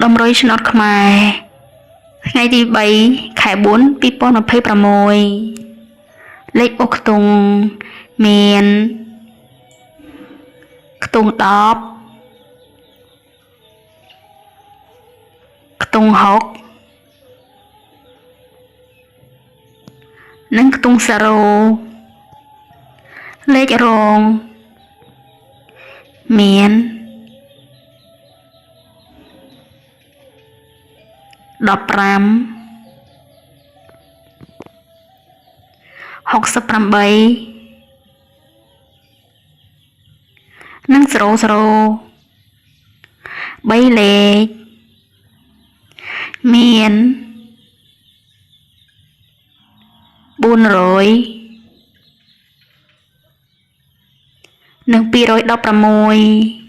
ដំរុយឆ្នោតខ្មែរថ្ងៃទី3ខែ4 2026លេខអូខ្ទង់មានខ្ទង់10ខ្ទង់6និងខ្ទង់0លេខរងមាន15 68និង00 3លេខមាន400និង216